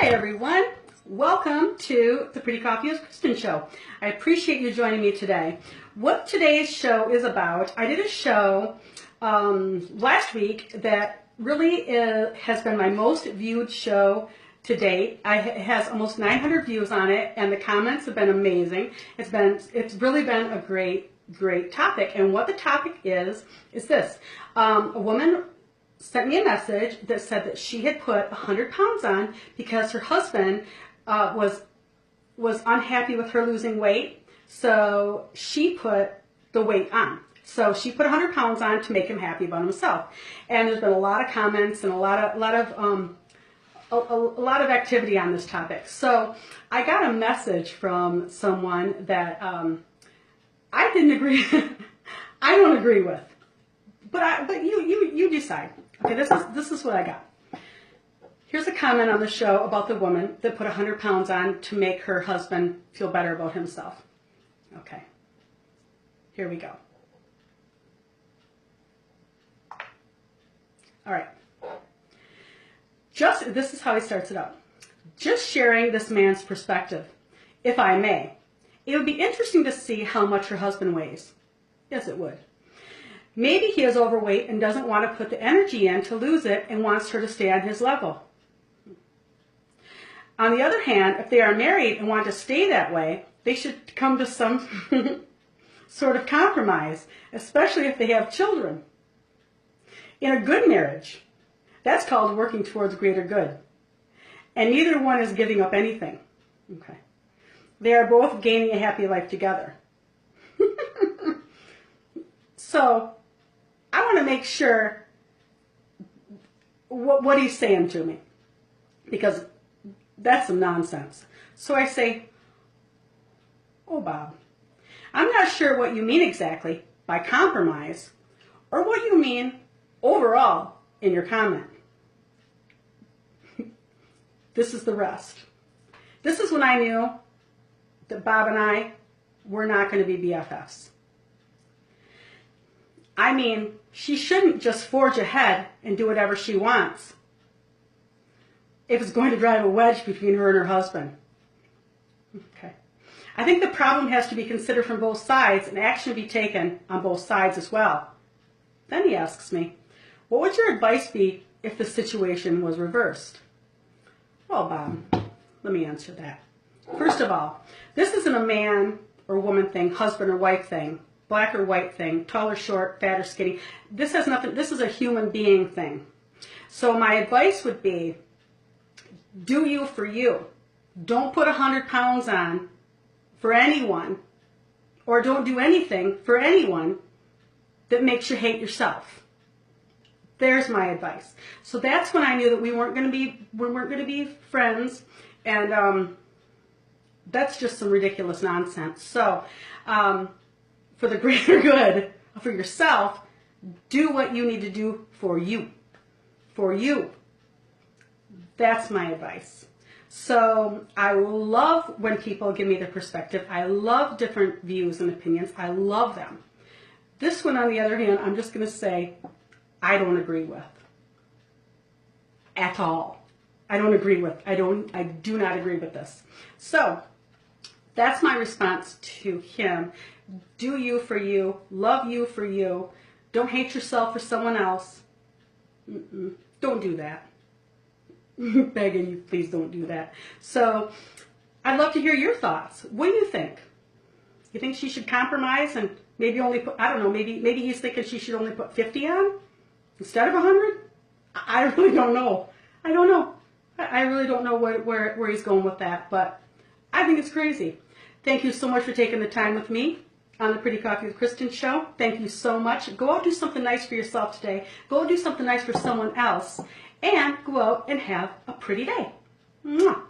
Hi everyone, welcome to the Pretty Coffee with Kristen show. I appreciate you joining me today. What today's show is about, I did a show last week that really has been my most viewed show to date. It has almost 900 views on it, and the comments have been amazing. It's really been a great topic. And what the topic is this. A woman sent me a message that said that she had put 100 pounds on because her husband was unhappy with her losing weight, so she put the weight on. So she put 100 pounds on to make him happy about himself. And there's been a lot of comments and a lot of activity on this topic. So I got a message from someone that I didn't agree. I don't agree with, but you decide. Okay, this is what I got. Here's a comment on the show about the woman that put 100 pounds on to make her husband feel better about himself. Okay, here we go. All right. This is how he starts it out. Just sharing this man's perspective, if I may. It would be interesting to see how much her husband weighs. Yes, it would. Maybe he is overweight and doesn't want to put the energy in to lose it and wants her to stay on his level. On the other hand, if they are married and want to stay that way, they should come to some sort of compromise, especially if they have children. In a good marriage, that's called working towards greater good. And neither one is giving up anything. Okay. They are both gaining a happy life together. So, I want to make sure what he's saying to me, because that's some nonsense. So I say, oh, Bob, I'm not sure what you mean exactly by compromise, or what you mean overall in your comment. This is the rest. This is when I knew that Bob and I were not going to be BFFs. I mean, she shouldn't just forge ahead and do whatever she wants if it's going to drive a wedge between her and her husband. Okay. I think the problem has to be considered from both sides and action to be taken on both sides as well. Then he asks me, what would your advice be if the situation was reversed? Well, Bob, let me answer that. First of all, this isn't a man or woman thing, husband or wife thing, black or white thing, tall or short, fat or skinny. This has nothing, this is a human being thing. So my advice would be, do you for you. Don't put 100 pounds on for anyone, or don't do anything for anyone that makes you hate yourself. There's my advice. So that's when I knew that we weren't going to be friends, and that's just some ridiculous nonsense. So, for the greater good, for yourself, do what you need to do for you. For you. That's my advice. So I love when people give me their perspective. I love different views and opinions. I love them. This one, on the other hand, I'm just going to say, I don't agree with. At all. I don't agree with. I do not agree with this. So that's my response to him. Do you for you. Love you for you. Don't hate yourself for someone else. Don't do that. Begging you, please don't do that. So I'd love to hear your thoughts. What do you think? You think she should compromise and maybe only put, I don't know, maybe he's thinking she should only put 50 on instead of 100? I really don't know. I don't know. I really don't know where he's going with that, but I think it's crazy. Thank you so much for taking the time with me on the Pretty Coffee with Kristen show. Thank you so much. Go out and do something nice for yourself today. Go and do something nice for someone else. And go out and have a pretty day. Mwah.